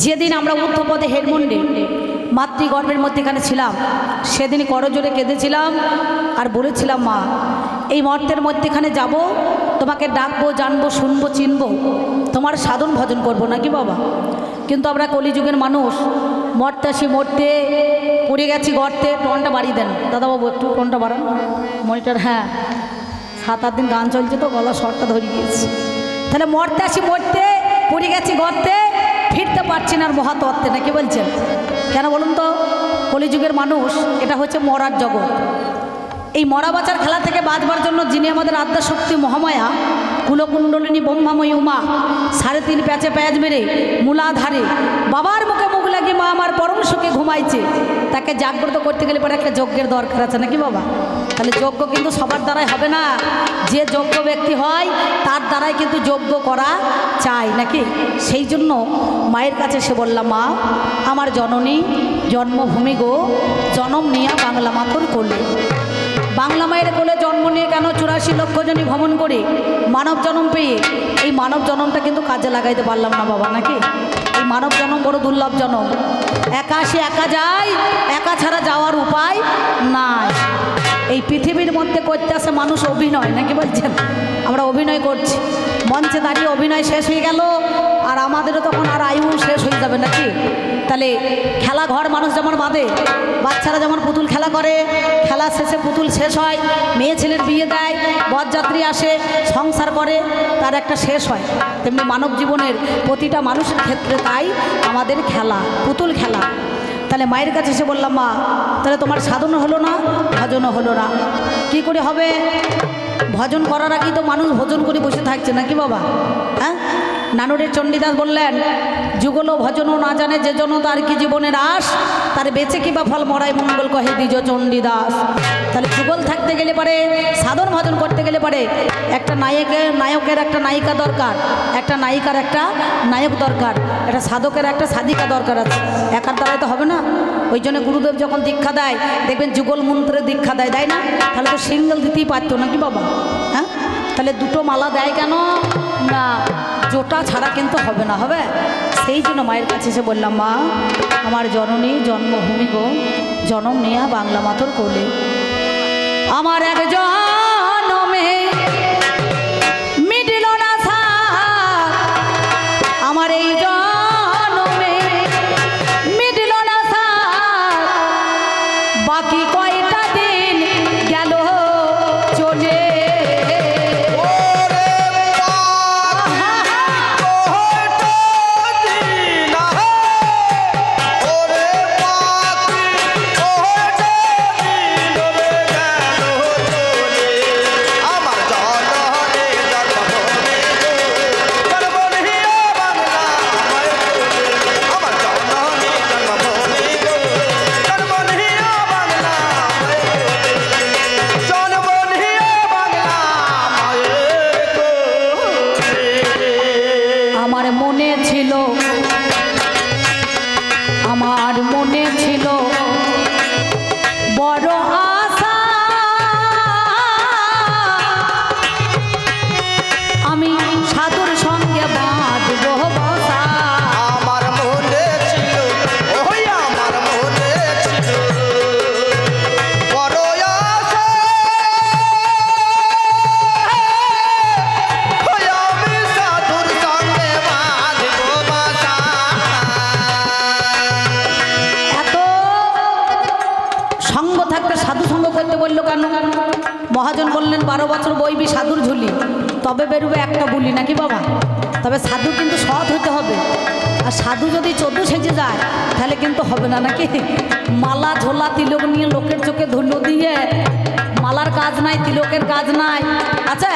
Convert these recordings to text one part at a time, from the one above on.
যেদিন আমরা ঊর্ধ্বপদে হেডমন্ডে মাতৃগর্ভের মধ্যে এখানে ছিলাম, সেদিনই করজোরে কেঁদেছিলাম আর বলেছিলাম, মা এই মর্তের মধ্যেখানে যাব, তোমাকে ডাকবো, জানবো, শুনবো, চিনবো, তোমার সাধন ভজন করবো নাকি বাবা। কিন্তু আমরা কলিযুগের মানুষ, মরতে আসি মরতে, পড়ে গেছি গর্তে। টোনটা বাড়িয়ে দেন দাদাবাবু, একটু টোনটা বাড়ান মনিটর। হ্যাঁ, 7-8 দিন গান চলছে তো গলা শর্টটা ধরে গিয়েছে। তাহলে মরতে আসি মরতে, পড়ে গেছি গর্তে, ফিরতে পারছি না আর মহাতত্ত্বে, নাকি বলছেন? কেন বলুন তো? কলিযুগের মানুষ, এটা হচ্ছে মরার জগৎ। এই মরা বাঁচার খেলা থেকে বাঁচবার জন্য যিনি আমাদের আদ্যাশক্তি মহামায়া, কুলকুণ্ডলিনী ব্রহ্মাময়ী উমা, 3.5 প্যাচে প্যাচ মেরে মূলাধারে বাবার মুখে মুখ লাগিয়ে মা আমার পরম সুখে ঘুমাইছে, তাকে জাগ্রত করতে গেলে পরে একটা যজ্ঞের দরকার আছে নাকি বাবা। তাহলে যজ্ঞ কিন্তু সবার দ্বারাই হবে না, যে যোগ্য ব্যক্তি হয় তার দ্বারাই কিন্তু যজ্ঞ করা চাই নাকি। সেই জন্য মায়ের কাছে সে বললাম, মা আমার জননী জন্মভূমি গো, জনম নিয়া বাংলা মাতর কোলে। বাংলা মায়ের কোলে জন্ম নিয়ে কেন 84 লক্ষ জনই ভ্রমণ করে মানব জন্ম পেয়ে এই মানব জন্মটা কিন্তু কাজে লাগাইতে পারলাম না বাবা নাকি। এই মানব জন্ম বড় দুর্লভ জন্ম, একা আসে একা যায়, একা ছাড়া যাওয়ার উপায় নাই। এই পৃথিবীর মধ্যে করতে আসে মানুষ অভিনয় নাকি বলছেন। আমরা অভিনয় করছি, মঞ্চে দাঁড়িয়ে অভিনয় শেষ হয়ে গেল, আর আমাদেরও তখন আর আয়ু শেষ হয়ে যাবে নাকি। তাহলে খেলা ঘর মানুষ যেমন বাঁধে, বাচ্চারা যেমন পুতুল খেলা করে, খেলা শেষে পুতুল শেষ হয়, মেয়ে ছেলের বিয়ে দেয়, বরযাত্রী আসে, সংসার করে, তার একটা শেষ হয়, তেমনি মানব জীবনের প্রতিটা মানুষের ক্ষেত্রে তাই আমাদের খেলা, পুতুল খেলা। তাহলে মায়ের কাছে এসে বললাম, মা তাহলে তোমার সাধনও হলো না, ভজনও হলো না, কি করে হবে? ভজন করার আগেই তো মানুষ ভজন করে বসে থাকছে নাকি বাবা। হ্যাঁ, নানুরের চণ্ডীদাস বললেন, যুগল ভজনও না জানে যে জন, তার কি জীবনের আশ, তার বেঁচে কিবা ফল মরাই মঙ্গল কহে দ্বিজ চণ্ডীদাস। তাহলে যুগল থাকতে গেলে পারে, সাধন ভজন করতে গেলে পারে একটা নায়কের একটা নায়িকা দরকার, একটা নায়িকার একটা নায়ক দরকার, একটা সাধকের একটা সাধিকা দরকার আছে, একার দ্বারাই তো হবে না। ওই জন্য গুরুদেব যখন দীক্ষা দেয় দেখবেন যুগল মন্ত্রে দীক্ষা দেয়, দেয় না? তাহলে তো সিঙ্গেল দিতেই পারতো নাকি বাবা। হ্যাঁ, তাহলে দুটো মালা দেয় কেন না? জোটা ছাড়া কিন্তু হবে না, হবে। সেই জন্য মায়ের কাছে এসে বললাম, মা আমার জননী জন্মভূমি গো, জনম নেয়া বাংলা মাতর কোলে। আমার এক জনমে মিটিল না সার, আমার এই জনমে মিটিল না সার, বাকি কয়টা দিন গেল চলে। আমার মনে ছিল বড় আশা, আমি সাধুর সঙ্গে বাঁধবো বসা। আমার মনে ছিল, ওই আমার মনে ছিল বড় আশা, ওই আমি সাধুর সঙ্গে বাঁধবো বাসা। এত সঙ্গ থাকতে সাধু সঙ্গ করতে বললো কেন? মহাজন বললেন, 12 বছর বইবি সাধুর ঝুলি, তবে বেরোবে একটা বুলি নাকি বাবা। তবে সাধু কিন্তু সৎ হতে হবে, আর সাধু যদি 14 সেজে যায় তাহলে কিন্তু হবে না নাকি। মালা ঝোলা তিলক নিয়ে লোকের চোখে ধুলো দিয়ে, মালার কাজ নাই, তিলকের কাজ নাই, আচ্ছা,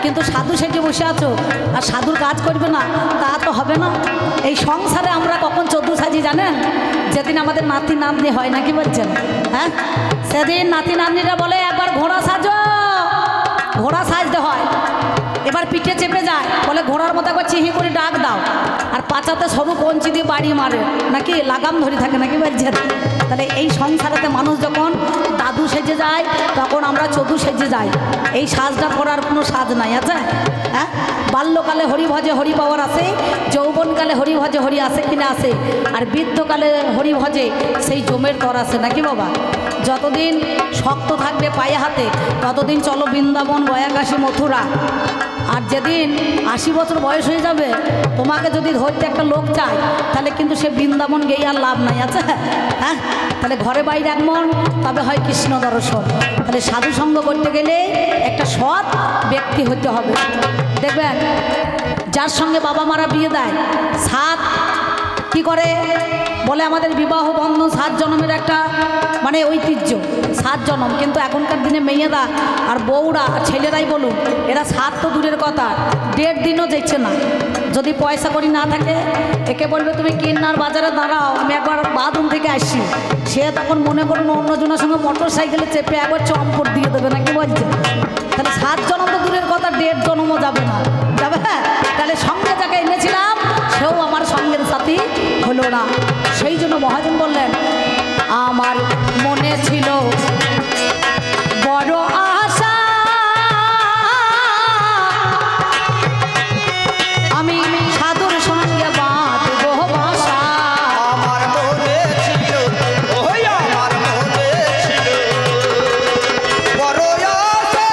কিন্তু সাধু সেজে বসে আছো আর সাধুর কাজ করবে না, তা তো হবে না। এই সংসারে আমরা কখন 14 সাজি জানেন? যেদিন আমাদের নাতি নাতনি হয় নাকি বলছেন। হ্যাঁ, সেদিন নাতি নাতনিরা বলে একবার ঘোড়া সাজো, ঘোড়া সাজতে হয়। এবার পিঠে চেপে যায়, বলে ঘোড়ার মতো একবার চিহি করে ডাক দাও, আর পাচাতে সরু কঞ্চি দিয়ে বাড়ি মারে নাকি, লাগাম ধরে থাকে নাকি বলছেন। তাহলে এই সংসারেতে মানুষ যখন দাদু সেজে সেজে যায় তখন আমরা চতু সেজে যাই। এই সাজটা করার কোনো সাজ নাই আছে। হ্যাঁ, বাল্যকালে হরি ভজে হরি পাওয়ার আছে, যৌবনকালে হরি ভজে হরি আসে কিনা আসে, আর বৃদ্ধকালে হরি ভজে সেই জমের তর আছে নাকি বাবা। যতদিন শক্ত থাকবে পায়ে হাতে ততদিন চলো বৃন্দাবন, গয়াকাশী, মথুরা। আর যেদিন 80 বছর বয়স হয়ে যাবে তোমাকে যদি ধরতে একটা লোক চায় তাহলে কিন্তু সে বৃন্দাবন গিয়ে আর লাভ নাই আছে। হ্যাঁ, তাহলে ঘরে বাইরে এক মন তবে হয় কৃষ্ণ দর্শন। তাহলে সাধু সঙ্গ করতে গেলে একটা সৎ ব্যক্তি হতে হবে। দেখবেন যার সঙ্গে বাবা মারা বিয়ে দেয়, সাত কি করে বলে আমাদের বিবাহ বন্ধন 7 জন্মের একটা মানে ঐতিহ্য, 7 জন্ম। কিন্তু এখনকার দিনে মেয়েরা আর বউরা আর ছেলেরাই বলুন, এরা 7 তো দূরের কথা, 1.5 দিনও যাচ্ছে না। যদি পয়সা করি না থাকে একে বলবে তুমি কিন্নার বাজারে দাঁড়াও, আমি একবার বাথরুম থেকে আসি। সে তখন মনে করুন অন্যজনের সঙ্গে মোটর সাইকেলে চেপে একবার চম্পট দিয়ে দেবে নাকি বলছে। তাহলে 7 জন্ম তো দূরের কথা, 1.5 জন্মও যাবে না, যাবে। তাহলে সঙ্গে যাকে এনেছিলাম সেও আমার সঙ্গের সাথী হলো না। সেই জন্য মহাজন বললেন আমার মনে ছিল বড় আশা, আমি সাধুর সঙ্গে বাঁধবো বাসা। আমার মনে ছিল, ওই আমার মনে ছিল বড় আশা,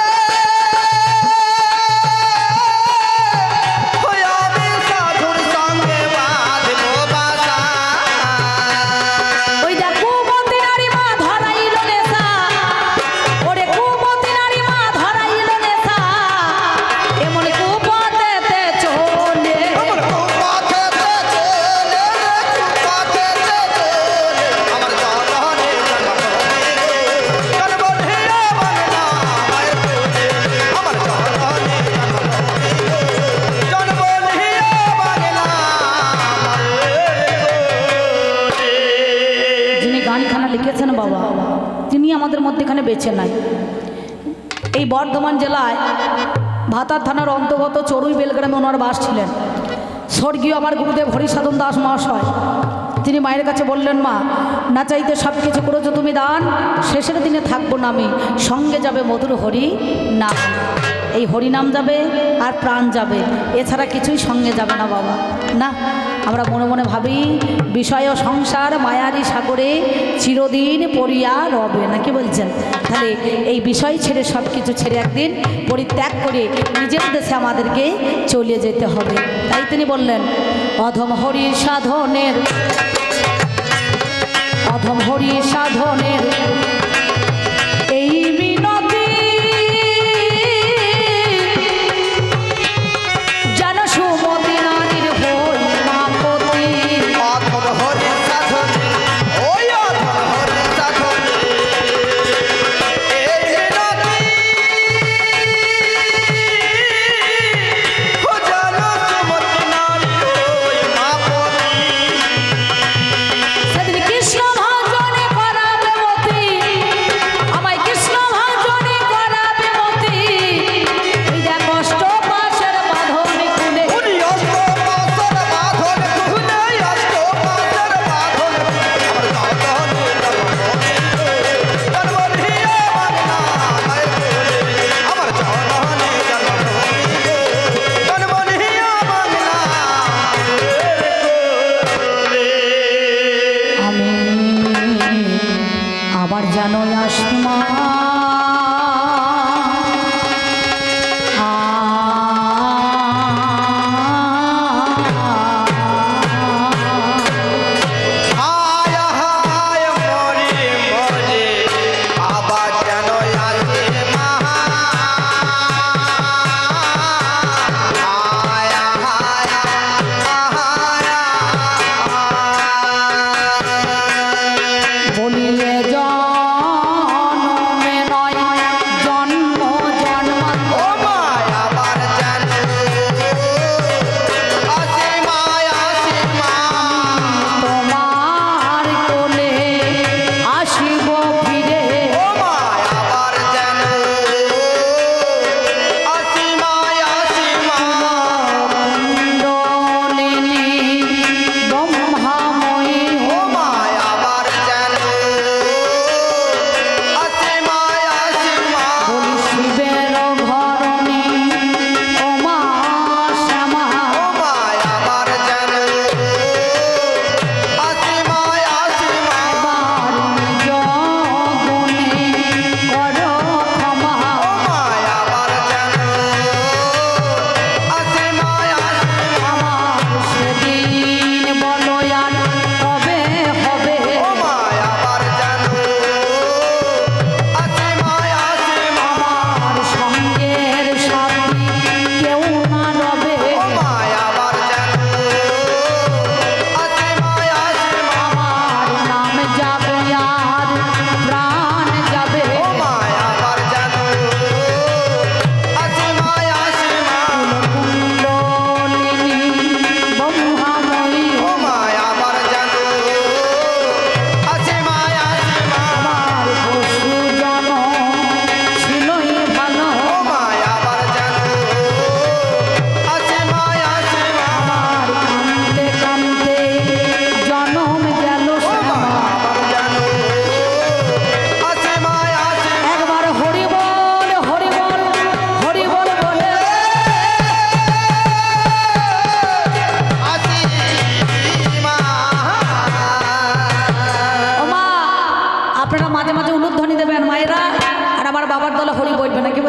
ওই আমি সাধুর সঙ্গে বাঁধবো বাসা। ওই দেখ কুমতি নারী মা ধরাইল নেশা, ওরে কুমতি নারী মা ধরাইল নেশা, এমন কুপথেতে চলে। আমার কুপথেতে চলে, কুপথেতে চলে, আমার জননী জনমধিরে বাংলা মায়ের কোলে, আমার জননী জনমধিরে বাংলা মায়ের কোলে। যিনি গানখানা লিখেছেন বাবা, তিনি আমাদের মধ্যেখানে বেঁচে নাই। এই বর্ধমান জেলায় ভাতার থানার অন্তর্গত চড়ুই বেলগ্রামে ওনার বাস ছিলেন। স্বর্গীয় আমার গুরুদেব হরিসাধন দাস মহাশয়, তিনি মায়ের কাছে বললেন মা, না চাইতে সব কিছু করেছো তুমি দান, শেষের দিনে থাকবো না আমি, সঙ্গে যাবে মধুর হরি নাম। এই হরিনাম যাবে আর প্রাণ যাবে, এছাড়া কিছুই সঙ্গে যাবে না বাবা। না, আমরা মনে মনে ভাবি বিষয় ও সংসার মায়ারি সাগরে চিরদিন পড়িয়া রবে, নাকি বলছেন। তাহলে এই বিষয় ছেড়ে সব কিছু ছেড়ে একদিন পরিত্যাগ করে নিজের দেশে আমাদেরকে চলে যেতে হবে। তাই তিনি বললেন অধম হরি সাধনের, অধম হরি সাধনের এই মিনতি, যেন সুমতি নারীর হই মাপতি। অধম হরি সাধনে, ওই অধম হরি সাধনে এই মিনতি, ও যেন সুমতি নারী হই মাপতি। সেদিন কৃষ্ণ ভজনে করাবে মতি, আমায় কৃষ্ণ ভজনে করাবে মতি। এই দেখ কষ্ট পাশের বাঁধনে খুলে, উনি অষ্টপাশের বাঁধন খুলে, অষ্টপাশের বাঁধন খুলে, আমার জননী জন্মভূমি বাংলা আমি আবার যেন আসি মা। হায় হায় মরি মরি আবার কেন আসে মা। হায় হায় হায় বলিলে জনমে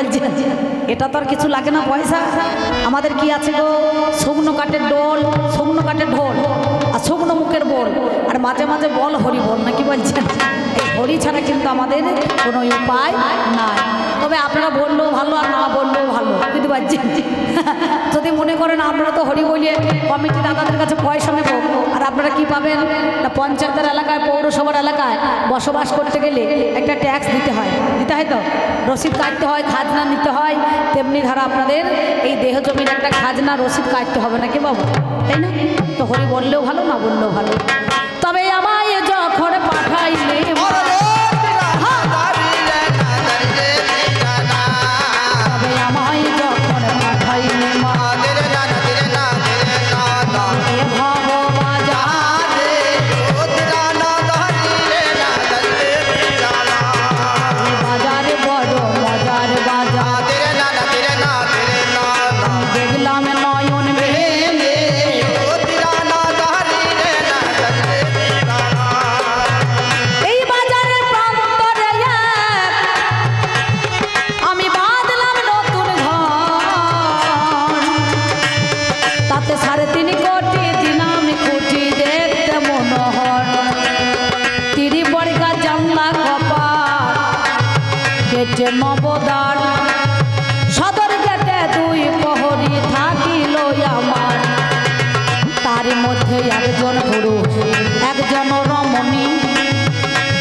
বলছেন? এটা তো আর কিছু লাগে না পয়সা। আমাদের কি আছে গো, শুকনো কাঠের ডোল, শুকনো কাঠের ঢোল আর শুকনো মুখের বোল, আর মাঝে মাঝে বল হরি বল, না কি বলছেন? এই হরি ছাড়া কিন্তু আমাদের কোনো উপায় নাই। তবে আপনারা বললেও ভালো আর না বললেও ভালো, বুঝতে পারছেন? যদি মনে করেন আপনারা তো হরি বলিয়ে কমিটি দাদাদের কাছে পয়সা নেব, আর আপনারা কি পাবেন না, পঞ্চায়েতের এলাকায় পৌরসভার এলাকায় বসবাস করতে গেলে একটা ট্যাক্স দিতে হয় তো, রসিদ কাটতে হয়, খাজনা নিতে হয়। তেমনি ধারা আপনাদের এই দেহ জমির একটা খাজনা রসিদ কাটতে হবে নাকি বাবু, তাই না? তো হরি বললেও ভালো, না বললেও ভালো। তবে আমায় যখন পাঠাইলে তবে আমায় যখন পাঠাইলে মা এ ভব বাজারে বাজারে বড় মজার বাজার দেখলাম নয়ন মেলে এই বাজারের প্রান্তরে আমি বাঁধলাম নতুন ঘর, তাতে 3.5 কোটি দিলাম খুঁটি দেখতে মনোহর। তিরি বর্গা জানলা কপাল গেটে নবদার, সদর গেটে 2 প্রহরী থাকিল আমার। তার মধ্যে একজন পুরুষ একজন রমণী,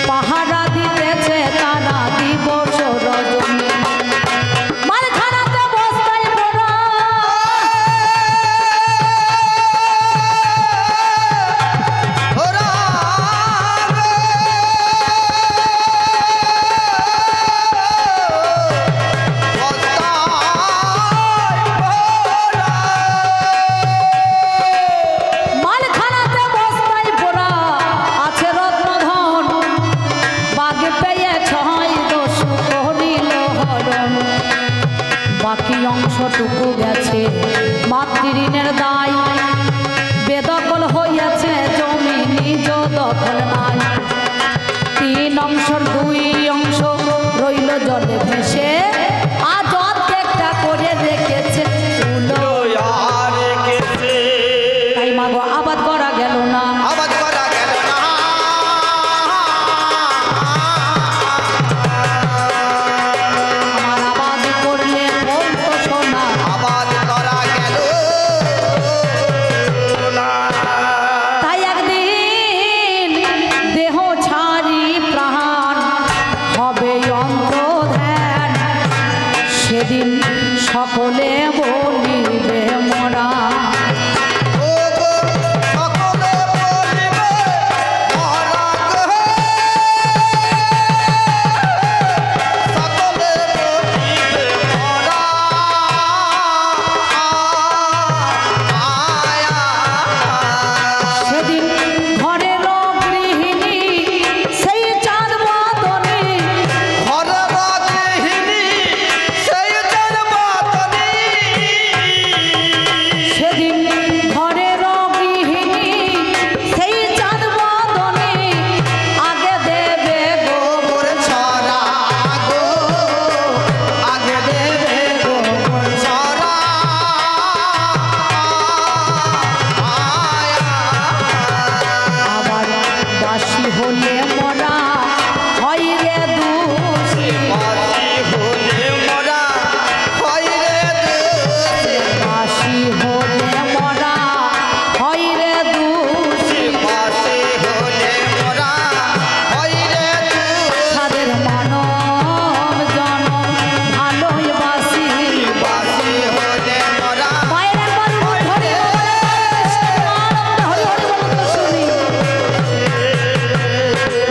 পাহারা দিতেছে তারা দিবস রজনী। মাঝখানাতে বস্তায় পড়া মাঝখানাতে বস্তায় পড়া আছে রত্নধন, বাগে পেয়ে 6 দোষ করিল হরণ। বাকি অংশটুকু গেছে মাতৃঋণের দায়, বেদখল হইয়াছে জমি নিজ দখল নাই। 3 অংশের 2 অংশ রইল জলে ভেসে, আজ অর্ধেকটা করে রেখেছে উলো। তাই মাগো আবাদ করা গেল না, আবাদ করা গেল না, আমার আবাদ করলে বলতো শোনা। আবাদ করা গেল না। তাই একদিন দেহ ছাড়ি প্রাণ হবে অন্তর্ধান, সেদিন সকলে বলিবে মোরা। ও গো সকলে বলিবে মহারাজ, সকলে বলিবে মহারাজ। সেদিন ঘরের গৃহিণী সেই চাঁদ বদনে, ঘরের গৃহিণী সেই জন্মাতনী, সেদিন ঘরের গৃহিণী সেই চাঁদ বদনে আগে দেবে গো গোবর ছড়া গো, আগে দেবে গোবর ছড়া। আবার দাসী হলে মরা হয় রে দোষী, বাসি হলে মরা হয় রে দোষী, দাসী হলে মরা হয় রে দোষী। বাসি হলে মরা হয় রে দোষী, তাদের মানব জনম ভালোই বাসি। বাসি হলে মরা। মায়ের একবার মুখ ধরে হরি হরি বলুন তো শুনি।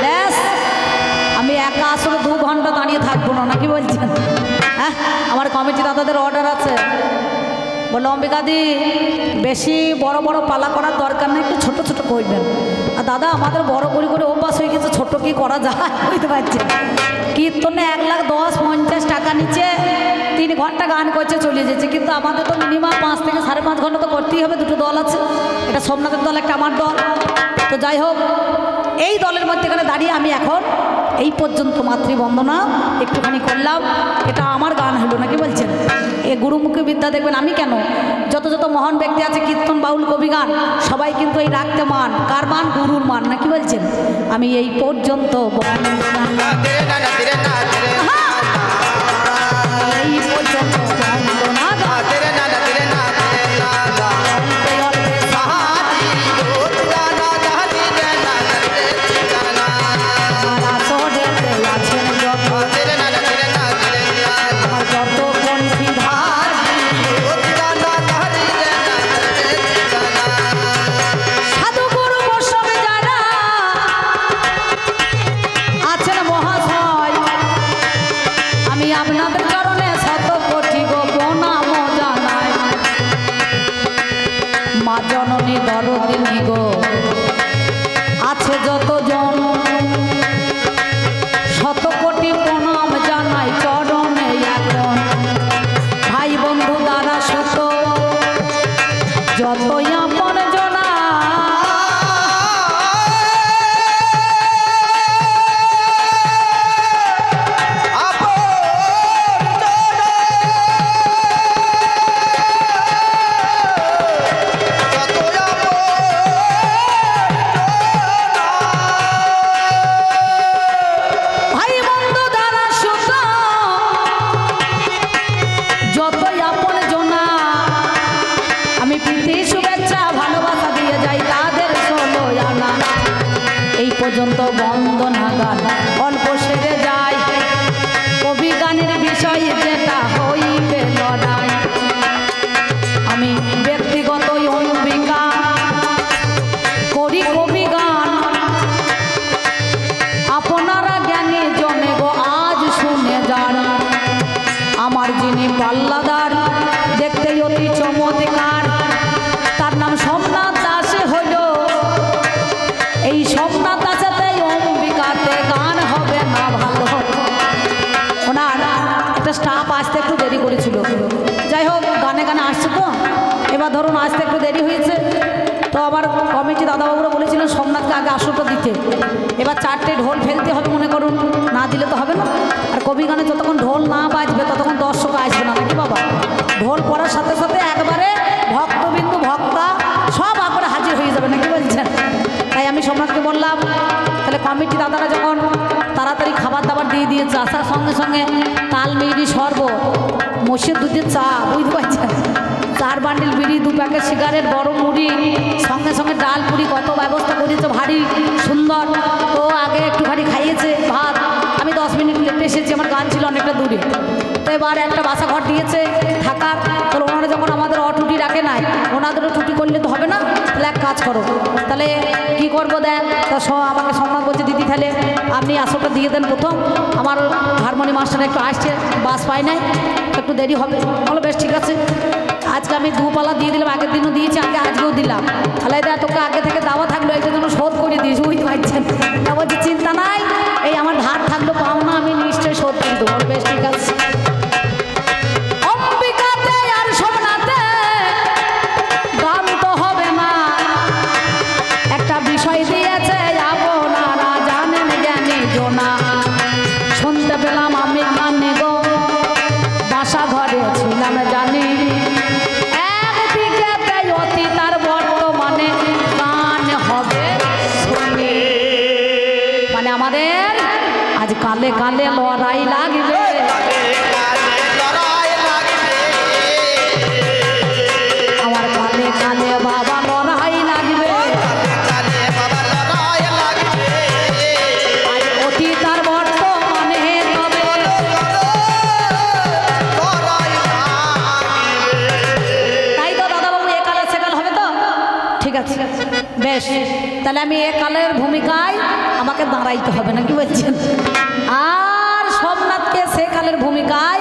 ব্যাস, আমি একা আসলে 2 ঘন্টা দাঁড়িয়ে থাকবো না, নাকি বলছেন? হ্যাঁ, আমার কমিটি দাদাদের অর্ডার আছে, বললো অম্বিকাদি বেশি বড় বড় পালা করার দরকার নেই, একটু ছোট ছোট করবেন। আর দাদা আমাদের বড় করে অভ্যাস হয়ে গেছে, ছোট কি করা যায় বুঝতে পারছেন? কীর্তনে 1,10,50 টাকা নিচে 3 ঘন্টা গান করছে চলে যাচ্ছে, কিন্তু আমাদের তো মিনিমাম 5 থেকে 5.5 ঘন্টা তো করতেই হবে। 2টো দল আছে, এটা সোমনাথের দল, একটা আমার দল। তো যাই হোক, এই দলের মধ্যেখানে দাঁড়িয়ে আমি এখন এই পর্যন্ত মাতৃবন্দনা একটুখানি করলাম। এটা আমার গান হলো নাকি বলছেন? এ গুরুমুখী বিদ্যা দেখবেন আমি কেন, যত যত মহান ব্যক্তি আছে কীর্তন বাউল কবি গান সবাই কিন্তু এই রাখতে মান, কার মান? গুরুর মান নাকি বলছেন? আমি এই পর্যন্ত বন্দনা, তেরে না না তেরে না তেরে না এই পর্যন্ত বন্দনা না তেরে না না তেরে না তেরে না গাইতে অল্পে সাহাজি রোজ গানা গাহি রে না তেরে ঠিকানা সারা শহরেতে আছেন যত, তেরে না না তেরে না তেরে না আমার যত কণ্ঠী ভাই রোজ গানা গাহি রে না তেরে ঠিকানা সাধু গুরু বৈষ্ণব যারা আছেন মহাশয়, আমি আপনাদের চরণে শত কোটি গো প্রণাম জানাই। মা জননী দরদিনী গো আছে যতজন, শত কোটি প্রণাম জানাই চরণে এখন। ভাই বন্ধু দ্বারা শত যতই আপন জনা, ভাই বন্ধু দ্বারা শত যতই আপন জনা, আমি প্রীতি শুভেচ্ছা ভালোবাসা দিয়ে যাই তাদের ষোলো আনা। এই পর্যন্ত বন্দনা গান অল্প সেরে যায়, কবি গানের বিষয় যেটা হইবে লড়াই। আমি ব্যক্তিগত অম্বিকা করি কবি গান, আপনারা জ্ঞানী জনে গো আজ শুনে যান। আমার যিনি পাল্লাদার দেখতে অতি চমৎকার, তার নাম সোমনাথ দাস হইল। এই সোমনাথ দাসেতে অম্বিকাতে গান হবে না ভালো। ওনার একটা স্টাফ আসতে একটু দেরি করেছিল, যাই হোক গানে গানে আসছে তো, এবার ধরুন আসতে একটু দেরি হয়েছে তো আবার কমিটি দাদাবাবুরা বলেছিলেন সোমনাথকে আগে আসরটা দিতে। এবার 4টে ঢোল ফেলতে হবে মনে করুন, না দিলে তো হবে না। আর কবি গানে যতক্ষণ ঢোল না বাজবে ততক্ষণ দর্শক আসবে না নাকি বাবা? ঢোল পড়ার সাথে সাথে একবারে ভক্তবিন্দু ভক্তা সব একবারে হাজির হয়ে যাবে নাকি বলছেন? তাই আমি সোমনাথকে বললাম তাহলে কমিটি দাদারা যখন তাড়াতাড়ি খাবার দাবার দিয়ে দিয়েছে, আসার সঙ্গে সঙ্গে তাল মিরি শরবত, মোষের দুধের চা, বুঝতে পারছেন, 4 বান্ডিল বিড়ি, 2 প্যাকেট সিগারেট, বড় মুড়ি, সঙ্গে সঙ্গে ডাল পুরি, কত ব্যবস্থা করেছে ভারী সুন্দর। তো আগে একটুখানি খাইয়েছে ভাত, আমি 10 মিনিট লেটে এসেছি, আমার গান ছিল অনেকটা দূরে। তো এবার একটা বাসা ঘর দিয়েছে থাকার, তো ওনারা যখন আমাদের অটুটি রাখে নাই, ওনাদেরও ছুটি করলে তো হবে না, তাহলে এক কাজ করো, তাহলে কি করবো দেখ। তা আমাকে সম্মান বলছে দিদি তাহলে আপনি আসরটা দিয়ে দেন প্রথম, আমার হারমোনি মাস্টার একটু আসছে, বাস পাই নাই, একটু দেরি হবে। বলো বেশ ঠিক আছে। আজকে আমি 2 পালা দিয়ে দিলাম, আগের দিনও দিয়েছি, আজকেও দিলাম। তাহলে দেখ তোকে আগে থেকে দেওয়া থাকলো, এইটা যেন শোধ করে দিয়েছি, বুঝতে পারছেন? তা বলছি চিন্তা নাই, এই আমার ধার থাকলো পাওনা আমি নিশ্চয়ই শোধ দিয়ে দেবো। বেশ ঠিক আছে। অম্বিকাতে আর সোমনাথে গান তো হবে না, একটা বিষয় দিয়েছে আপনারা জানেন জ্ঞানী জনা। শুনতে পেলাম আমি কানে গো, বাসা ঘরে ছিলাম জানি, একদিকে অতীত আর বর্তমানে গান হবে শুনি। মানে আমাদের আজ কালে কালে লড়াই লাগবে, আমার কালে কালে বাবা লড়াই লাগবে। আজ অতীত আর বর্তমানে তবে তাই তো দাদাবাবু, এ কালে সে কাল হবে তো? ঠিক আছে বেশ, তাহলে আমি এ কালের ভূমিকায় আমাকে দাঁড়াইতে হবে নাকি বলছেন? আর সোমনাথকে সে কালের ভূমিকায়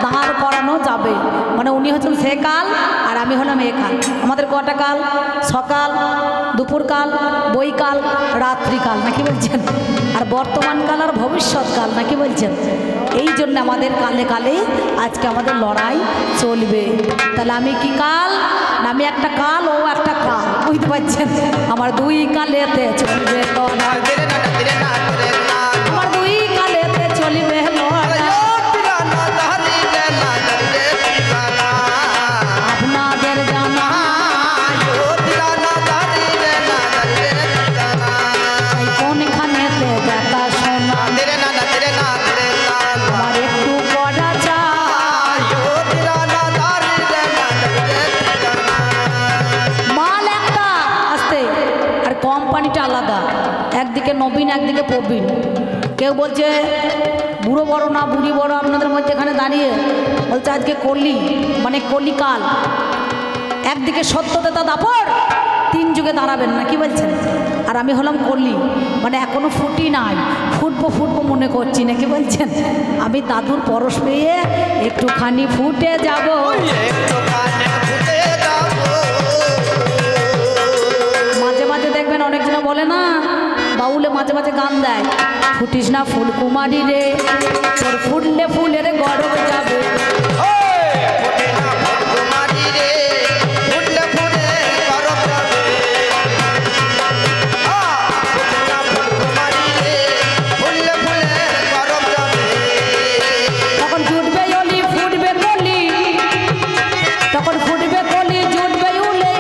দাঁড় করানো যাবে, মানে উনি হচ্ছেন সে কাল আর আমি হলাম এ কাল। আমাদের কটা কাল? সকাল, দুপুরকাল, বৈকাল, রাত্রিকাল নাকি বলছেন? আর বর্তমান কাল আর ভবিষ্যৎ কাল নাকি বলছেন? এই জন্য আমাদের কালে কালে আজকে আমাদের লড়াই চলবে। তাহলে আমি কি কাল? না আমি একটা কাল, ও একটা কাল। বুঝতে পারছেন আমার দুই কালেতে চলবে লড়া তেরে না তেরে না তেরে না আমার দুই কালেতে চলবে লড়া তিরানা ধারি রে না রে তিরানা আপনাদের জানা তিরানা ধারি রে না রে তিরানা এই কোনখানেতে দেখা শোনা তেরে না তেরে না তেরে না আমার একটু পড়া চাই তিরানা ধারি রে না রে তিরানা মাল একটা আসতে আর কোম্পানিটা আলাদা একদিকে নবীন একদিকে প্রবীণ কেউ বলছে বুড়ো বড় না বুড়ি বড় আপনাদের মধ্যে এখানে দাঁড়িয়ে বলছে আজকে কলি মানে কলিকাল একদিকে সত্যতা দাপর তিন যুগে দাঁড়াবেন না কি বলছেন আর আমি হলাম কলি মানে এখনো ফুটি নাই ফুটবো মনে করছি না কি বলছেন আমি দাদুর পরশ পেয়ে একটুখানি ফুটে যাব একটু কানে ফুটে যাবো মাঝে মাঝে দেখবেন অনেকজনে বলে না বাউলে মাঝে মাঝে গান দেয় ফুটিস না ফুলকুমারী রে তোর ফুটলে ফুলের গরম যাবে ফুটে না ফুলকুমারী রে ফুটলে ফুলে গরম যাবে ফুটে না ফুলকুমারী রে ফুললে ফুলে গরম যাবে তখন জুটবে অলি ফুটবে কলি তখন ফুটবে কলি জুটবে উলে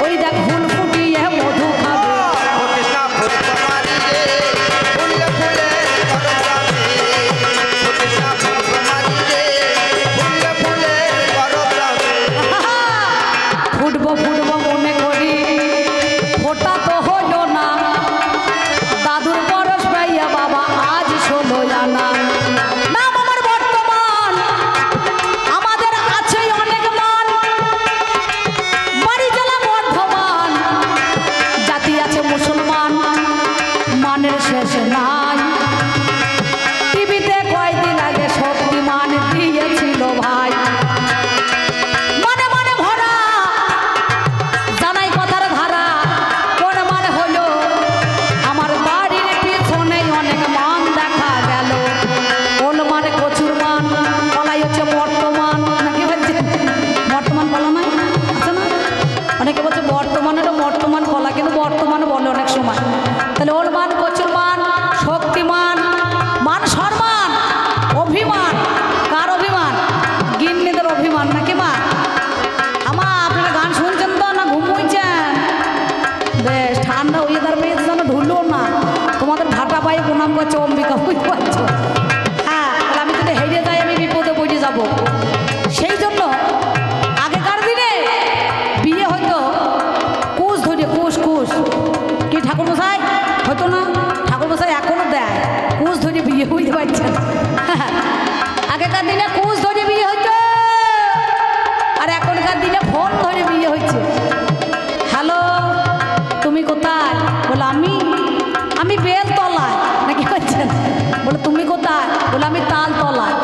ওই দেখ ফুল ফুটিয়ে মধু খাবে ফুটে না ফুলকুমারী রে ফুললে ফুলে গরম যাবে ফুটে না ফুলকুমারী রে ফুললে ফুলে গরম যাবে ফুটবো মনে করি ফোটা তো হলো না দাদুর পরশ পাইয়া বাবা আজ ষোলো জানা নাম আমার বর্তমান আমাদের আছে অনেক মান বাড়ি জেলা বর্ধমান জাতি আছে মুসলমান মানের শেষ নাই টিভিতে কয়দিন আগে শক্তিমান দিয়েছিল ভাই মানে ভরা জানাই কথার ধারা কোন মানে হলো আমার বাড়ির পিছনে অনেক মান দেখা গেল ওল মানে প্রচুর মান কলাই হচ্ছে বর্তমান নাকি বলছে বর্তমান কলা নাই আছে না অনেকে বলছে বর্তমানেরও বর্তমান কলা কিন্তু বর্তমান বলে অনেক সময় তাহলে ওল মান প্রচুর মান শক্তিমান মান সম্মান অভিমান কার অভিমান গিন্নিদের অভিমান নাকি মা আমার আপনারা গান শুনছেন তো না ঘুমোইছেন বেশ ঠান্ডা ওয়েদার পেয়েছে যেন ঢুলো না তোমাদের ভাটা পায়ে প্রণাম করছে অম্বিকা বুঝতে পারছো হ্যাঁ তাহলে আমি যদি হেরে যাই আমি বিপদে পড়ে যাব সেই জন্য আগেকার দিনে বিয়ে হয়তো কুশ ধরে কুশ কি ঠাকুরমশাই হয়তো না ঠাকুরমশাই এখনো দেয় কুশ ধরে বিয়ে বুঝতে পারছেন আগেকার দিনে কুশ ধরে বিয়ে হইতো আর এখনকার দিনে ফোন ধরে বিয়ে হচ্ছে হ্যালো তুমি কোথায় বলে আমি বেলতলায় নাকি বলছেন বলে তুমি কোথায় বলে আমি তালতলায়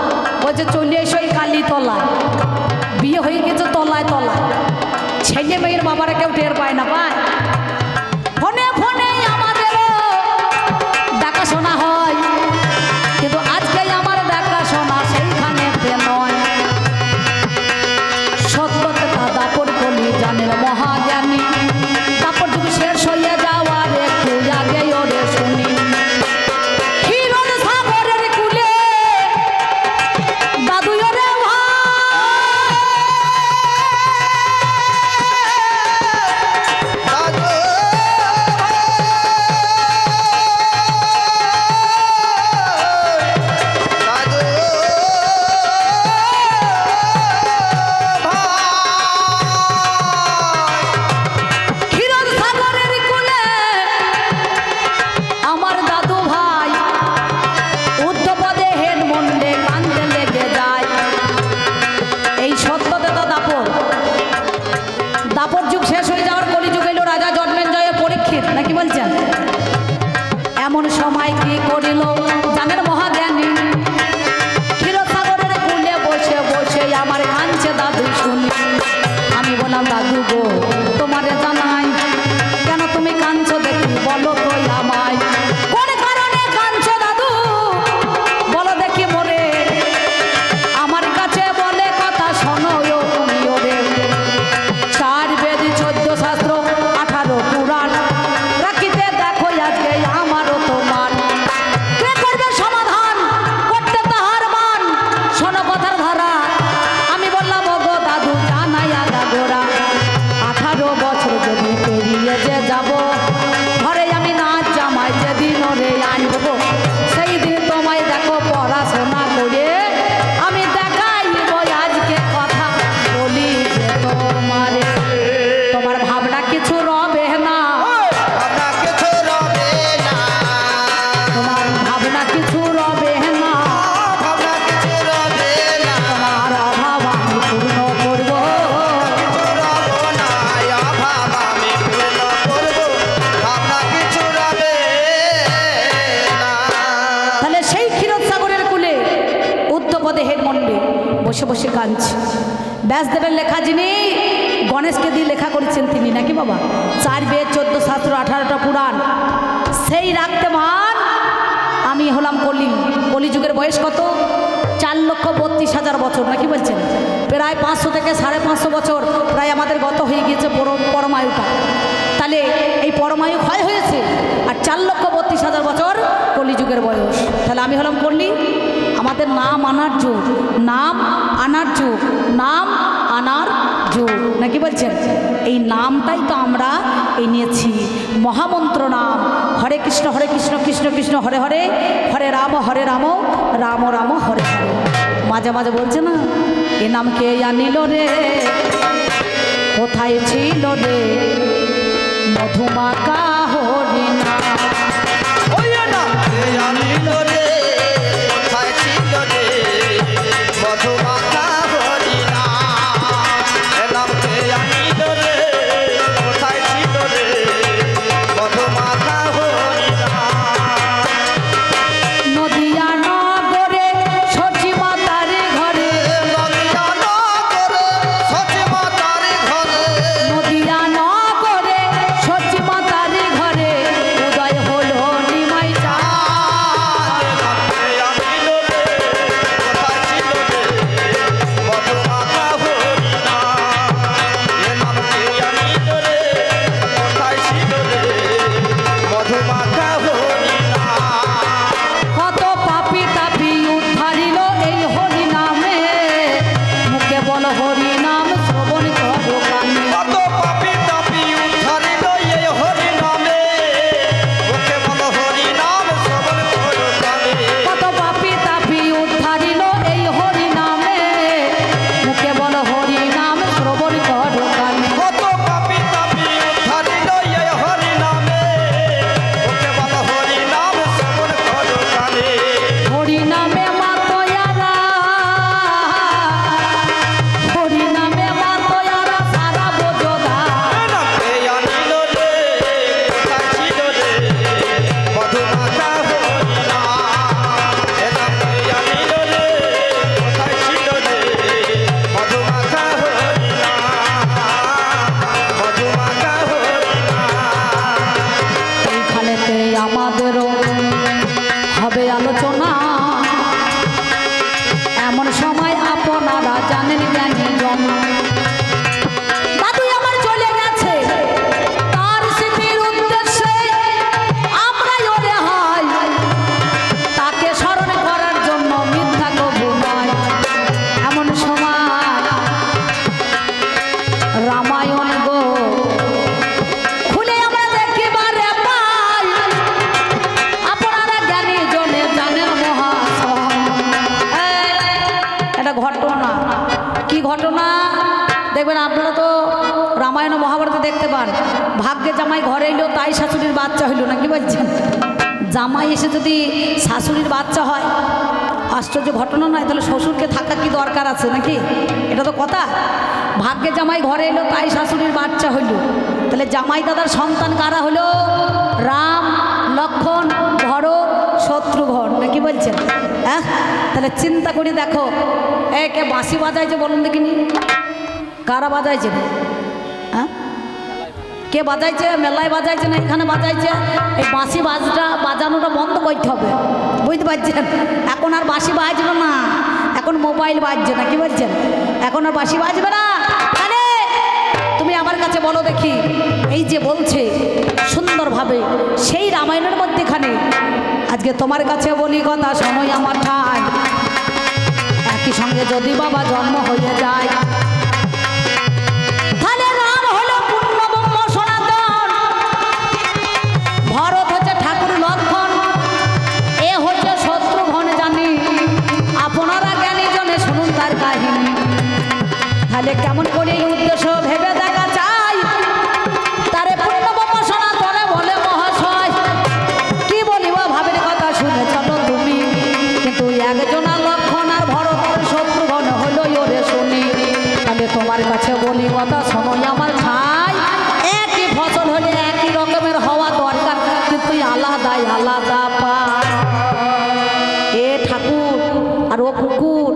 বলছে চলে এসো এই কালীতলায় বিয়ে হয়ে গেছে তলায় ছেলে মেয়ের বাবারা কেউ টের পায় না পায় ফোনে আমাদেরও দেখাশোনা হয় কিন্তু আজকে আমার দেখাশোনা সেইখানেতে নয় সত্যতে দাপর কলি জানেন মহাজ্ঞানী দাপর যুগ শেষ হয়ে যাওয়ার একটু আগে ওরে শুনি হিরণ সাগরের কুলে দাদু ওরে দাদু দাদু ভাই হিরণ সাগরের কুলে আমার দাদু ভাই উদ্ধপদে হেড মন্ডে কান্দে লেগে যায় এই সত্যতে তো দাপর যুগ শেষ হয়ে যাওয়ার কলিযুগ এলো রাজা জন্মেঞ্জয়ের পরীক্ষিত নাকি বলছেন এমন সময় কি করিল জানেন মহাজ্ঞানী ক্ষীরসাগরের কুলে বসে আমার কাঁদছে দাদু শুনি আমি বললাম দাদু গো তোমারে জানাই কেন তুমি কাঁদছো দেখি বলো তো আমায় কোন কারণে কাঁদছো দাদু বলো দেখি মোরে আমার কাছে বলে কথা শোনো তুমি ওরে 4 বেদ 14 শাস্ত্র 18 বসে বসে কাঁদছে। ব্যাসদেবের লেখা যিনি গণেশকে দিয়ে লেখা করেছেন তিনি নাকি বাবা, 4 বেদ 14 শাস্ত্র 18টা পুরাণ, সেই রাখতে মান আমি হলাম কলিযুগের বয়স কত? 4,32,000 বছর নাকি বলছেন, প্রায় 500 থেকে 550 বছর প্রায় আমাদের গত হয়ে গিয়েছে পরমায়ুটা। তাহলে এই পরমায়ু ক্ষয় হয়েছে আর 4,32,000 বছর কলিযুগের বয়স। তাহলে আমি হলাম কলি, আমাদের নাম আনার যুগ, নাম আনার যুগ, নাম আনার যুগ নাকি বলছেন। এই নামটাই তো আমরা এই নিয়েছি, মহামন্ত্র নাম হরে কৃষ্ণ কৃষ্ণ কৃষ্ণ হরে হরে, হরে রাম রাম রাম হরে হরে। মাঝে মাঝে বলছে না, এ নাম কে আনিল রে, কোথায় ছিল রে মধুমাকা হরিণা। ওই নাম কে আনিল রে, কোথায় ছিল রে মধুমাখা হরিণা। এ নাম কে আনিল রে, কোথায় ছিল রে মধুমাখা হরিণা। নদিয়া নগরে সচি মাতার ঘরে, নদিয়া নগরে সচি মাতার ঘরে, নদিয়া নগরে সচি মাতার ঘরে উদয় হলো নিমাই চাঁদ। এ নাম কে আনিল রে, কোথায় ছিল রে মধুমাখা হরিণা। এ নাম কে আনিল রে, কোথায় ছিল রে মধুমাখা হরিণা। কত পাপি তাপি উদ্ধারিল এই হরি নামে, মুখে বল হরি নাম শ্রবণ করো কানে। কত পাপী তাপী উদ্ধারিল এই হরি নামে, মুখে বল হরি নাম শ্রবণ করো কানে। কত পাপি তাপি উদ্ধারিল এই হরি নামে, মুখে বল হরি নাম শ্রবণ করো কানে। কত পাপী তাপী উদ্ধারিল এই হরি নামে, মুখে বল হরি নাম শ্রবণ করো কানে। হরি নামে মাতয়ারা, হরি নামে মাতয়ারা সারা বোঝোদা। এ নাম কে আনিল রে, কোথায় ছিল রে মধুমাখা হরিণা। এ নাম কে আনিল রে, কোথায় ছিল রে মধুমাখা হরিণা। মধুমাখা হরিণা। এইখানেতে আমাদেরও হবে আলোচনা, এমন সময় আপনারা জানেন জ্ঞানী জন। দাদু আমার চলে গেছে, তার স্মৃতির উদ্দেশ্যে আমরাই ওরে হয়, তাকে স্মরণ করার জন্য মিথ্যা কবু নয়। এমন সময় রামায়ণ গো খুলে আমরা দেখিবারে পাই, আপনারা জ্ঞানী জনে জানেন মহাশয়। এটা ঘটনা, কি ঘটনা দেখবেন আপনারা তো রামায়ণ ও মহাভারতে দেখতে পান, ভাগ্যে জামাই ঘরে এলো তাই শাশুড়ির বাচ্চা হইল না কি বলছেন। জামাই এসে যদি শাশুড়ির বাচ্চা হয়, আশ্চর্য ঘটনা নয়? তাহলে শ্বশুরকে থাকা কি দরকার আছে নাকি? এটা তো কথা। ভাগ্যে জামাই ঘরে এলো তাই শাশুড়ির বাচ্চা হইল, তাহলে জামাই দাদার সন্তান কারা হলো? রাম, লক্ষ্মণ, ভরত, শত্রুঘ্ন নাকি বলছেন। হ্যাঁ, তাহলে চিন্তা করে দেখো, কে বাঁশি বাজাইছে বলুন দেখিনি, কারা বাজাইছে? হ্যাঁ, কে বাজাইছে? মেলায় বাজাইছে না এখানে বাজাইছে? এই বাঁশি বাজানোটা বন্ধ করতে হবে, বুঝতে পারছেন? এখন আর বাঁশি বাজবে না, এখন মোবাইল বাজছে না কি বলছেন, এখন আর বাঁশি বাজবে না। আরে তুমি আমার কাছে বলো দেখি, এই যে বলছে সুন্দরভাবে সেই রামায়ণের মধ্যেখানে, আজকে তোমার কাছে বলি কথা শোনোই আমার ঠাই, একই সঙ্গে যদি বাবা জন্ম হয়ে যায়, তাহলে রাম হলো পূর্ণব্রহ্ম সনাতন, ভরত হচ্ছে ঠাকুর লক্ষণ, এ হচ্ছে শত্রুঘ্ন জানি। আপনারা জ্ঞানী জনে শুনুন তার কাহিনী, তাহলে কেমন করে এই উদ্দেশ্য ভেবে দেখা চাই। তারে পূর্ণব্রহ্ম সনাতনে বলে মহাশয়, কি বলিব ভাবের কথা শুনে চলো তুমি, কিন্তু একজনা লক্ষণ আর ভরত আর শত্রুঘ্ন হলো ওরে শুনি। তাহলে তোমার কাছে বলি কথা শোনোই আমার ঠাই, একই ফসল হলে একই রকমের হওয়া দরকার, কিন্তু আলাদা আলাদা পা। এ ঠাকুর আর ও কুকুর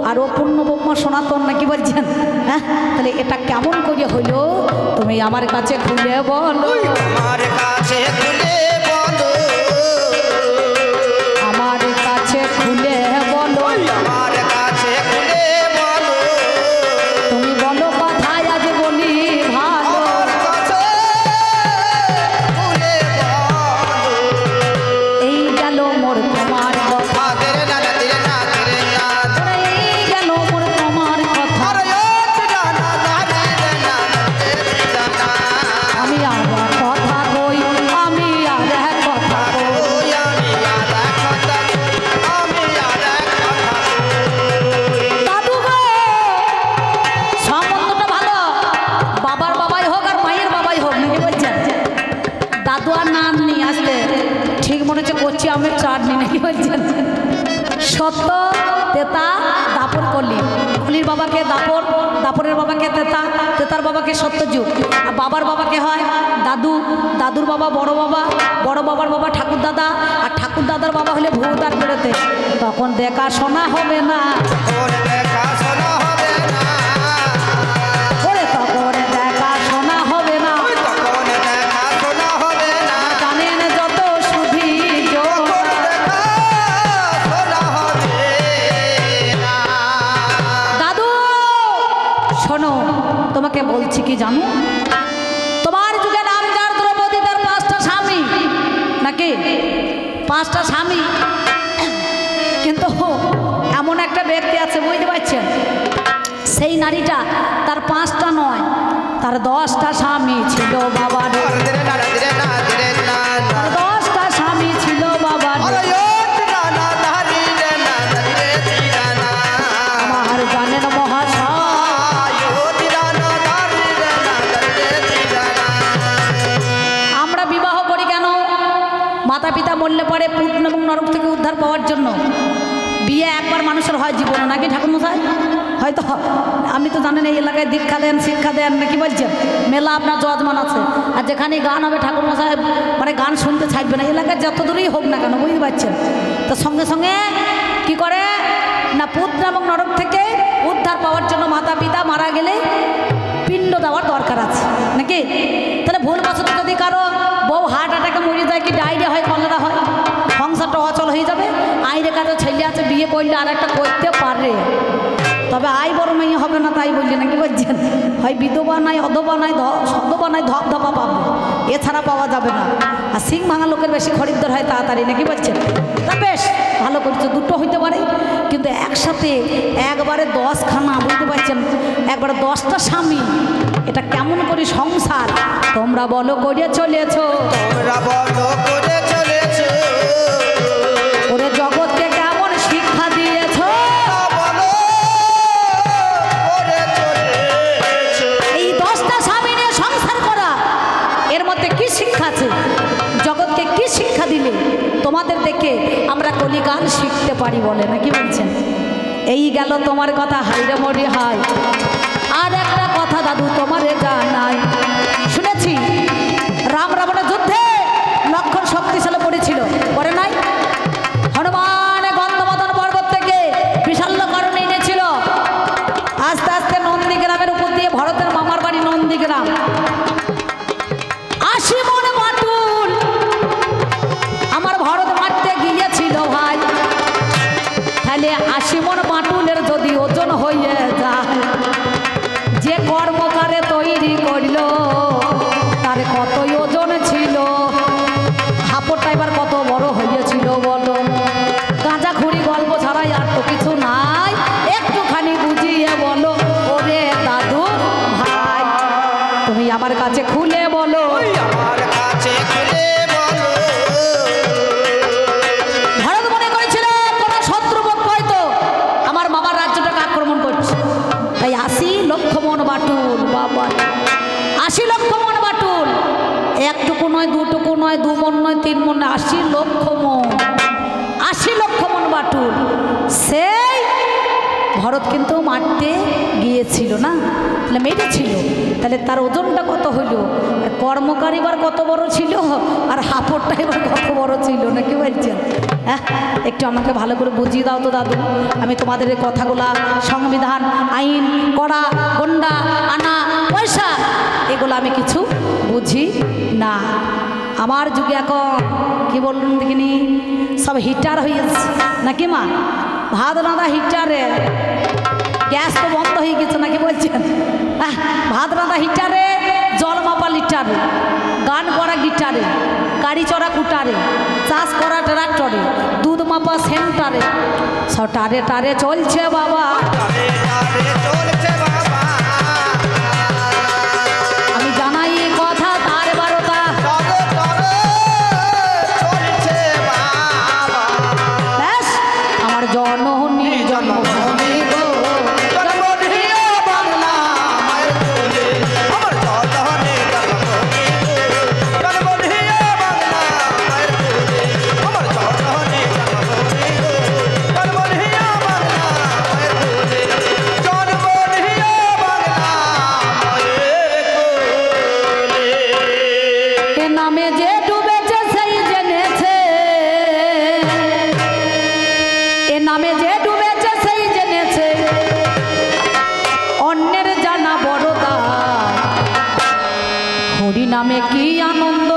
আর ও পূর্ণব্রহ্ম তোমার সনাতন নাকি বলছেন? হ্যাঁ, তাহলে এটা কেমন করে হলো তুমি আমার কাছে খুলে বলো, আমার কাছে খুলে বলো, আমার কাছে খুলে বলো, আমার কাছে খুলে বলো, তুমি বলো কথায় আজ বলি ভালো, আমার কাছে খুলে বলো। এই গেল মোর তোমার কথা, তেরে না না তেরে না তেরে না, এই গেল মোর তোমার কথা, আরে ও তেরা না না রে না তেরে না, আমি আর এক কথা কই, আমি আর এক কথা কই, ওই আমি আর এক কথা কই, আমি আর এক কথা কই। দাদু গো সম্বন্ধটা ভালো, বাবার বাবাই হোক আর মায়ের বাবাই হোক নাকি বলছেন? দাদু আর নান নিয়ে আসতে ঠিক মনে হচ্ছে করছি আমের চাটনি নাকি বলছেন? সত্য তেতা দাপর কলি, কলির বাবাকে দাপর, দাপরের বাবাকে তেতা, তেতার বাবাকে সত্যযুগ, আর বাবার বাবাকে হয় দাদু, দাদুর বাবা বড় বাবা, বড় বাবার বাবা ঠাকুর দাদা, আর ঠাকুর দাদার বাবা হলে ভূতার বেরোতে, তখন দেখাশোনা হবে না, ওর দেখাশোনা হবে না, ওরে তখন দেখাশোনা হবে না, ওই তখন দেখাশোনা হবে না, জানেন যত সুধি তখন দেখাশোনা হবে না। দাদু শোনো, তোমাকে বলছি কি জানো, তোমার যুগে নাম যার দ্রৌপদী, তার 5টা স্বামী নাকি, 5টা স্বামী, কিন্তু এমন একটা ব্যক্তি আছে বুঝতে পারছেন, সেই নারীটা তার 5টা নয়, তার 10টা স্বামী ছিল বাবার, আরে তেরে না না তেরে না তেরে না না, তার 10টা স্বামী ছিল বাবার, আরে ও তেরা না ধারি রে না ধারি রে তেরা না, আমার জানেন মহাশয়, ও তেরা না ধারি রে না ধারি রে তেরা না। আমরা বিবাহ করি কেন? মাতা পিতা মরলে পরে পুত্র এবং নরক থেকে উদ্ধার পাওয়ার জন্য। বিয়ে একবার মানুষের হয় জীবনে নাকি ঠাকুরমশাই? হয়তো আপনি তো জানেন এই এলাকায় দীক্ষা দেন, শিক্ষা দেন নাকি বলছেন, মেলা আপনার যজমান আছে, আর যেখানে গান হবে ঠাকুরমশাই মানে গান শুনতে ছাড়বে না, এলাকায় যত দূরেই হোক না কেন বুঝতে পারছেন, তো সঙ্গে সঙ্গে কি করে না পুত্র এবং নরক থেকে উদ্ধার পাওয়ার জন্য মাতা পিতা মারা গেলে পিণ্ড দেওয়ার দরকার আছে নাকি? তাহলে ভুলবশত যদি কারো বউ হার্ট অ্যাটাকে মরে যায়, কি ডায়রিয়া হয়, কলেরা হয়, সংসারটা অচল হয়ে যাবে। আইরে কারো ছেলে আছে বিয়ে করলে আর একটা করতে পারে, তবে আই বড় মেয়ে হবে না, তাই বললি নাকি বলছেন? হয় বিধবা নাই, অধবা নাই, সধবা নাই, ধপধপা পাবো, এছাড়া পাওয়া যাবে না। আর সিং ভাঙা লোকের বেশি খরিদ্দার হয় তাড়াতাড়ি নাকি বলছেন? তা বেশ ভালো করছে, দুটো হইতে পারে, কিন্তু একসাথে একবারে 10খানা বুঝতে পারছেন, একবারে 10টা স্বামী, এটা কেমন করে সংসার তোমরা বলো করে চলেছো? তোমরা বলো করে চলেছো, ওরে জগৎকে কেমন শিক্ষা দিয়েছো? বলো করে চলেছো। এই 10টা স্বামী নিয়ে সংসার করা, এর মধ্যে কি শিক্ষা আছে? জগৎকে কি শিক্ষা দিলে তোমাদের দেখে আমরা কলিগান শিখতে পারি বলে নাকি বলছেন? এই গেল তোমার কথা, হাইরে মরি হাই। আর একটা কথা দাদু তোমারে জানাই, শুনেছি রাম রাবণের যুদ্ধে লক্ষণ শক্তিশালী পড়েছিল, পরে নাই? হনুমান গন্ধমাদন পর্বত থেকে বিশাল্যকরণ এনেছিল, আস্তে আস্তে নন্দীগ্রামের উপর দিয়ে, ভরতের মামার বাড়ি নন্দীগ্রাম, 80 মণ বাটুল আমার ভরত মারতে গিয়েছিল ভাই, তাহলে 80 মণ বাটুলের যদি ওজন হয়ে যায়, যে কর্মকারে তৈরি করল তার কতই ওজন ছিল, হাপড়টা এবার কত বড় হয়েছিল বলো? গাঁজা খুঁড়ি গল্প ছাড়াই আর তো কিছু নাই, একটুখানি বুঝিয়ে বলো ওরে দাদু ভাই, তুমি আমার কাছে খুলে বলো, ওই আমার কাছে খুলে বলো, ভারত মনে করেছিল কোন শত্রুপক্ষ হয়তো আমার মামার রাজ্যটাকে আক্রমণ করছে, তাই 80 লক্ষ মণ বাটুল, বাবা 80 লক্ষ মণ বাটুল, একটুকু নয়, দুটুকু নয়, 2 মণ নয়, 3 মণ নয়, 80 লক্ষ মণ, 80 লক্ষ মণ বাটুল সেই ভরত কিন্তু মারতে গিয়েছিল না, তাহলে মেরেছিল, তাহলে তার ওজনটা কত হইল, আর কর্মকারী এবার কত বড় ছিল, আর হাপড়টা এবার কত বড় ছিল নাকি বলছেন? হ্যাঁ একটু আমাকে ভালো করে বুঝিয়ে দাও তো দাদু। আমি তোমাদের এই কথাগুলা সংবিধান আইন করা গন্ডা আনা পয়সা এগুলো আমি কিছু বুঝি না। আমার যুগে এখন কি বলুন দেখিনি সব হিটার হয়েছে নাকি মা? ভাত রাঁধা হিটারে, গ্যাস তো বন্ধ হয়ে গেছে নাকি বলছেন? ভাত রাঁধা হিটারে, জল মাপা লিটারে, গান করা গিটারে, গাড়ি চড়া কুটারে, চাষ করা ট্রাক্টরে, দুধ মাপা সেন্টারে, সব টারে টারে চলছে বাবা। চলছে বাবা, আমি জানাই এই কথা তার বারোটা। তবে তবে চলছে বাবা। ব্যাস আমার জননী জন্মভূমি গো, জন্মভূমি বাংলা মায়ের কোলে, আমার জননী জন্মভূমি গো। জন্মভূমি বাংলা মায়ের কোলে, আমার জননী জন্মভূমি গো। জন্মভূমি বাংলা মায়ের কোলে, জন্মভূমি বাংলা মায়ের কোলে। এ নামে যে ডুবেছে সেই জেনেছে, এ নামে যে ডুবেছে সেই জেনেছে, অন্যের জানা বড় দায়। হরি নামে কি আনন্দ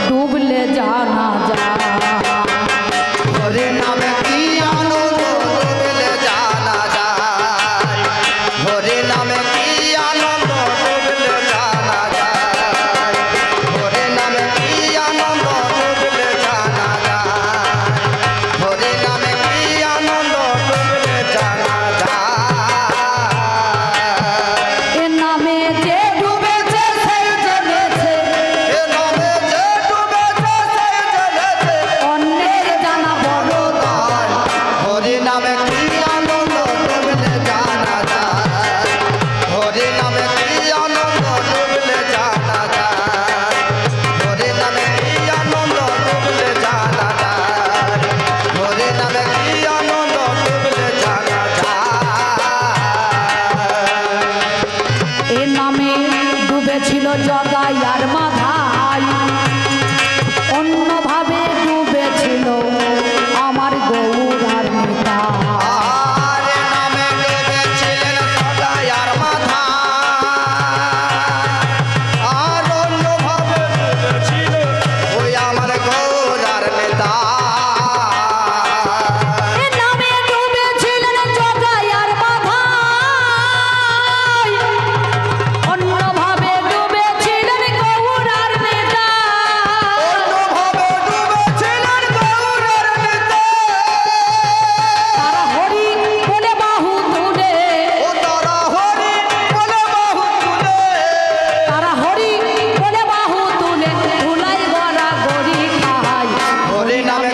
ডুবলে জানা যায়। হরি নামে কি আনন্দ ডুবলে জানা যায়। হরি নামে কি আনন্দ ডুবলে জানা যায়। হরি নামে কি আনন্দ ডুবলে জানা যায়। হরি নামে কি আনন্দ ডুবলে জানা যায়। এ নামে যে ডুবেছে সেই জেনেছে, এ নামে যে ডুবেছে সেই জেনেছে, অন্যের জানা বড় দায়। হরি নামে কি আনন্দ ডুবলে জানা যায়। হরি নামে কি আনন্দ ডুবলে জানা যায়। হরি নামে কি আনন্দ ডুবলে জানা যায়। হরি নামে কি আনন্দ ডুবলে জানা যায়। এ নামে ডুবেছিল জগাই আর মাধাই, অন্যভাবে ডুবেছিল আমার গৌর আর মিতা। আর এ নামে ডুবেছিলেন সদাই আর মাথা, আর অন্যভাবে ডুবেছিল ওই আমার গৌরার নেতা। এ নামে ডুবেছিলেন জগাই আর মাধাই, অন্যভাবে ডুবেছিলেন গৌর আর মিতা। অন্যভাবে ডুবেছিলেন গৌরার নেতা। তারা হরি বলে বাহু তুলে, ও তারা হরি বলে বাহু তুলে, তারা হরি বলে বাহু তুলে ধুলাই গড়া গড়ি খায়। হরি নামে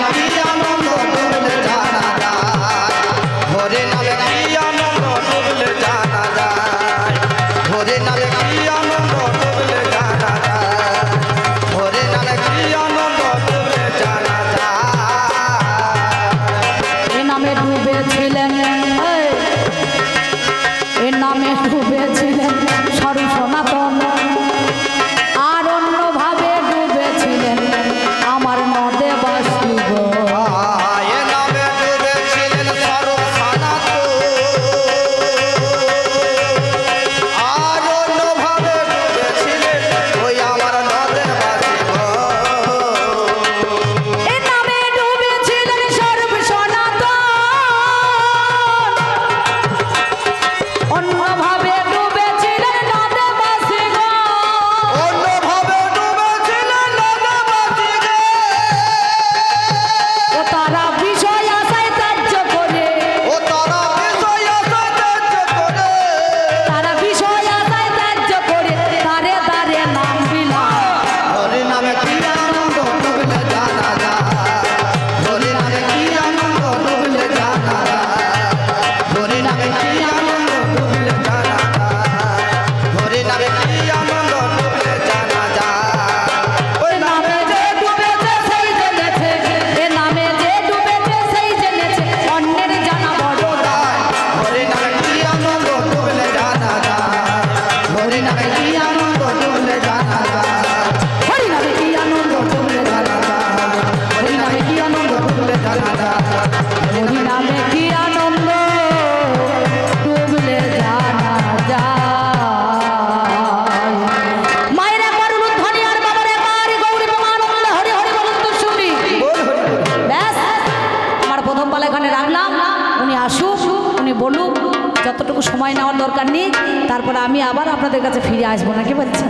সময় নেওয়ার দরকার নেই, তারপরে আমি আবার আপনাদের কাছে ফিরে আসবো, নাকি বলছেন?